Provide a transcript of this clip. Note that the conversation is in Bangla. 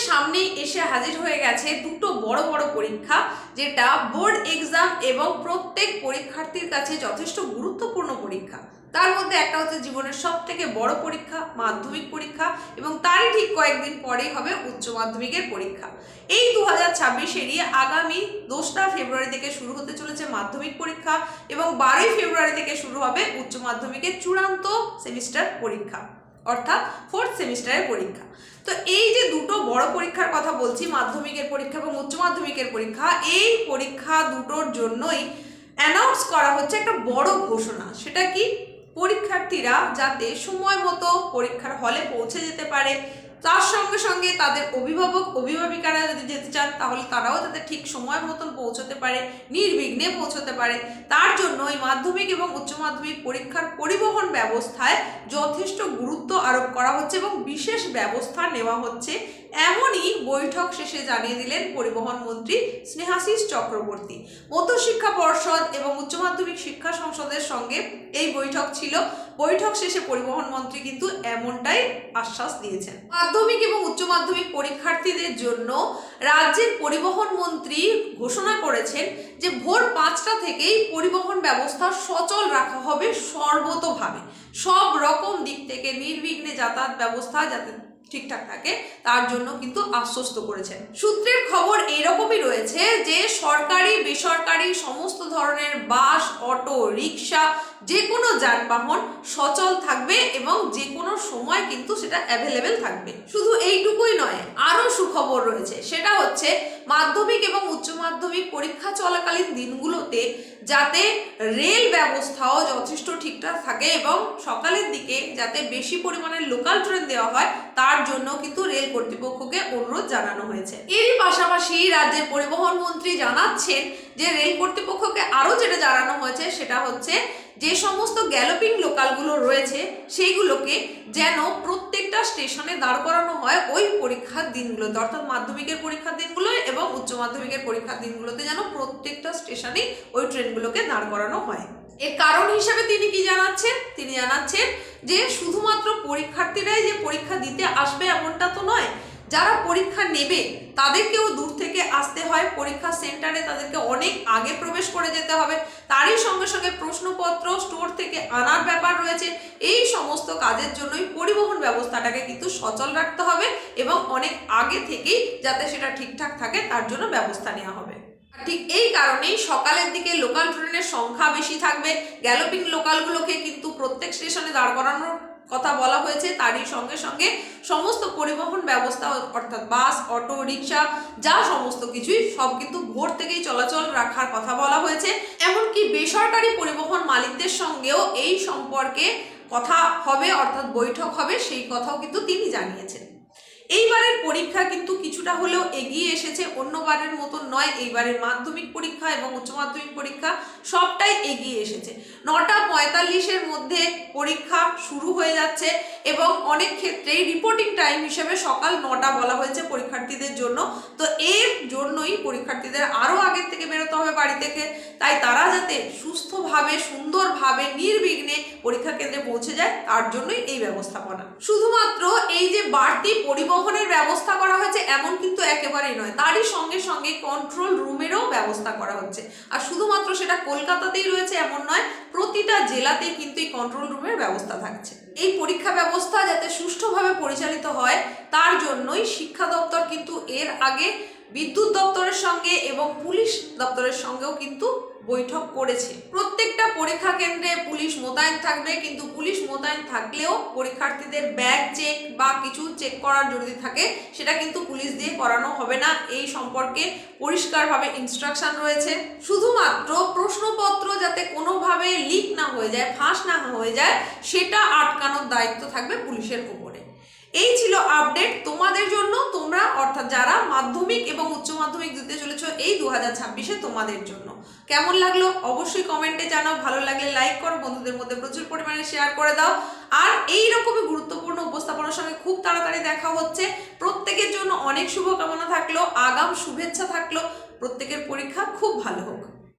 সামনেই এসে হাজির হয়ে গেছে দুটো বড় বড় পরীক্ষা, যেটা বোর্ড এক্সাম এবং প্রত্যেক পরীক্ষার্থীর কাছে যথেষ্ট গুরুত্বপূর্ণ পরীক্ষা। তার মধ্যে একটা হচ্ছে জীবনের সব থেকে বড় পরীক্ষা মাধ্যমিক পরীক্ষা, এবং তারই ঠিক কয়েকদিন পরেই হবে উচ্চ মাধ্যমিকের পরীক্ষা। এই 2026-এরই আগামী 2রা ফেব্রুয়ারি থেকে শুরু হতে চলেছে মাধ্যমিক পরীক্ষা, এবং 12ই ফেব্রুয়ারি থেকে শুরু হবে উচ্চ মাধ্যমিকের চূড়ান্ত সেমিস্টার পরীক্ষা, অর্থাৎ 4th সেমিস্টারের পরীক্ষা। তো এই যে দুটো বড় পরীক্ষার কথা বলছি, মাধ্যমিকের পরীক্ষা এবং উচ্চ মাধ্যমিকের পরীক্ষা, এই পরীক্ষা দুটোর জন্যই অ্যানাউন্স করা হচ্ছে একটা বড় ঘোষণা। সেটা কি? পরীক্ষার্থীরা যাতে সময় মতো পরীক্ষার হলে পৌঁছে যেতে পারে, তার সঙ্গে সঙ্গে তাদের অভিভাবক অভিভাবিকারা যদি যেতে চান তাহলে তারাও যাতে ঠিক সময় মতন পৌঁছতে পারে, নির্বিঘ্নে পৌঁছতে পারে, তার জন্য এই মাধ্যমিক এবং উচ্চ মাধ্যমিক পরীক্ষার পরিবহন ব্যবস্থায় যথেষ্ট গুরুত্ব আরোপ করা হচ্ছে এবং বিশেষ ব্যবস্থা নেওয়া হচ্ছে। এমনই বৈঠক শেষে জানিয়ে দিলেন পরিবহন মন্ত্রী স্নেহাশিস চক্রবর্তী। মধ্যশিক্ষা পর্ষদ এবং উচ্চ মাধ্যমিক শিক্ষা সংসদের সঙ্গে এই বৈঠক ছিল। বৈঠক শেষে পরিবহন মন্ত্রী কিন্তু এমনটাই আশ্বাস দিয়েছেন। মাধ্যমিক এবং উচ্চ মাধ্যমিক পরীক্ষার্থীদের জন্য রাজ্যের পরিবহন মন্ত্রী ঘোষণা করেছেন যে ভোর 5টা থেকেই পরিবহন ব্যবস্থা সচল রাখা হবে সর্বতোভাবে, সব রকম দিক থেকে নির্বিঘ্নে যাতায়াত ব্যবস্থা যাতে ঠিকঠাক থাকে তার জন্য কিন্তু আশ্বস্ত করেছেন। সূত্রের খবর এইরকমই রয়েছে যে সরকারি বেসরকারি সমস্ত ধরনের বাস, অটো, রিক্সা, যে কোনো যানবাহন সচল থাকবে এবং যে কোনো সময় কিন্তু সেটা অ্যাভেলেবেল থাকবে। শুধু এইটুকুই নয়, আরও সুখবর রয়েছে। সেটা হচ্ছে মাধ্যমিক এবং উচ্চ মাধ্যমিক পরীক্ষা চলাকালীন দিনগুলোতে যাতে রেল ব্যবস্থাও যথেষ্ট ঠিকঠাক থাকে এবং সকালের দিকে যাতে বেশি পরিমাণে লোকাল ট্রেন দেওয়া হয় তার জন্য কিন্তু রেল কর্তৃপক্ষকে অনুরোধ জানানো হয়েছে। এরই পাশাপাশি রাজ্যের পরিবহন মন্ত্রী জানাচ্ছেন যে রেল কর্তৃপক্ষকে আরও যেটা জানানো হয়েছে সেটা হচ্ছে যে সমস্ত গ্যালোপিং লোকালগুলো রয়েছে সেইগুলোকে যেন প্রত্যেকটা স্টেশনে দাঁড় করানো হয় ওই পরীক্ষার দিনগুলোতে, অর্থাৎ মাধ্যমিকের পরীক্ষার দিনগুলো এবং উচ্চ মাধ্যমিকের পরীক্ষার দিনগুলোতে যেন প্রত্যেকটা স্টেশনে ওই ট্রেনগুলোকে দাঁড় করানো হয়। এর কারণ হিসেবে তিনি কি জানাচ্ছেন? তিনি জানাচ্ছেন যে শুধুমাত্র পরীক্ষার্থীরাই যে পরীক্ষা দিতে আসবে এমনটা তো নয়, যারা পরীক্ষা নেবে তাদেরকেও দূর থেকে আসতে হয় পরীক্ষা সেন্টারে, তাদেরকে অনেক আগে প্রবেশ করে যেতে হবে, তারই সঙ্গে সঙ্গে প্রশ্নপত্র স্টোর থেকে আনার ব্যাপার রয়েছে। এই সমস্ত কাজের জন্যই পরিবহন ব্যবস্থাটাকে কিন্তু সচল রাখতে হবে এবং অনেক আগে থেকেই যাতে সেটা ঠিকঠাক থাকে তার জন্য ব্যবস্থা নেওয়া হবে। ঠিক এই কারণেই সকালের দিকে লোকাল ট্রেনের সংখ্যা বেশি থাকবে, গ্যালোপিং লোকালগুলোকে কিন্তু প্রত্যেক স্টেশনে দাঁড় করানোর কথা বলা হয়েছে। তারই সঙ্গে সঙ্গে সমস্ত পরিবহন ব্যবস্থা অর্থাৎ বাস, অটো, রিক্সা যা সমস্ত কিছুই সব কিন্তু ভোর থেকেই চলাচল রাখার কথা বলা হয়েছে। এমনকি বেসরকারি পরিবহন মালিকদের সঙ্গেও এই সম্পর্কে কথা হবে, অর্থাৎ বৈঠক হবে, সেই কথাও কিন্তু তিনি জানিয়েছেন। এইবারের পরীক্ষা কিন্তু কিছুটা হলেও এগিয়ে এসেছে, অন্যবারের মতন নয়। এইবারের মাধ্যমিক পরীক্ষা এবং উচ্চ মাধ্যমিক পরীক্ষা সবটাই এগিয়ে এসেছে। 9:45-এর মধ্যে পরীক্ষা শুরু হয়ে যাচ্ছে এবং অনেক ক্ষেত্রেই রিপোর্টিং টাইম হিসেবে সকাল 9টা বলা হয়েছে পরীক্ষার্থীদের জন্য। তো এর জন্যই পরীক্ষার্থীদের আরও আগের থেকে বেরোতে হবে বাড়ি থেকে, তাই তারা যাতে সুস্থভাবে সুন্দরভাবে নির্বিঘ্নে পরীক্ষা কেন্দ্রে পৌঁছে যায় তার জন্যই এই ব্যবস্থাপনা। শুধুমাত্র এই যে বাড়তি পরিবহনের ব্যবস্থা করা হয়েছে এমন কিন্তু একেবারেই নয়, তারই সঙ্গে সঙ্গে কন্ট্রোল রুমেরও ব্যবস্থা করা হচ্ছে। আর শুধুমাত্র সেটা কলকাতাতেই রয়েছে এমন নয়, প্রতিটা জেলাতেই কিন্তু এই কন্ট্রোল রুমের ব্যবস্থা থাকছে। এই পরীক্ষা ব্যবস্থা যাতে সুষ্ঠুভাবে পরিচালিত হয় তার জন্যই শিক্ষা দপ্তর কিন্তু এর আগে বিদ্যুৎ দপ্তরের সঙ্গে এবং পুলিশ দপ্তরের সঙ্গেও কিন্তু বৈঠক করেছে। প্রত্যেকটা পরীক্ষা কেন্দ্রে পুলিশ মোতায়েন থাকবে, কিন্তু পুলিশ মোতায়েন থাকলেও পরীক্ষার্থীদের ব্যাগ চেক বা কিছু চেক করার যদি থাকে সেটা কিন্তু পুলিশ দিয়ে করানো হবে না, এই সম্পর্কে পরিষ্কারভাবে ইনস্ট্রাকশন রয়েছে। শুধুমাত্র প্রশ্নপত্র যাতে কোনোভাবে লিক না হয়ে যায়, ফাঁস না হয়ে যায়, সেটা আটকানোর দায়িত্ব থাকবে পুলিশের উপরে। এই ছিল আপডেট তোমাদের জন্য, তোমরা অর্থাৎ যারা মাধ্যমিক এবং উচ্চ মাধ্যমিক দিতে চলেছ এই 2026-এ তোমাদের জন্য। কেমন লাগলো অবশ্যই কমেন্টে জানাও, ভালো লাগলে লাইক করো, বন্ধুদের মধ্যে প্রচুর পরিমাণে শেয়ার করে দাও। আর এই রকমই গুরুত্বপূর্ণ উপস্থাপনার সঙ্গে খুব তাড়াতাড়ি দেখা হচ্ছে। প্রত্যেকের জন্য অনেক শুভকামনা থাকলো, আগাম শুভেচ্ছা থাকলো, প্রত্যেকের পরীক্ষা খুব ভালো হোক।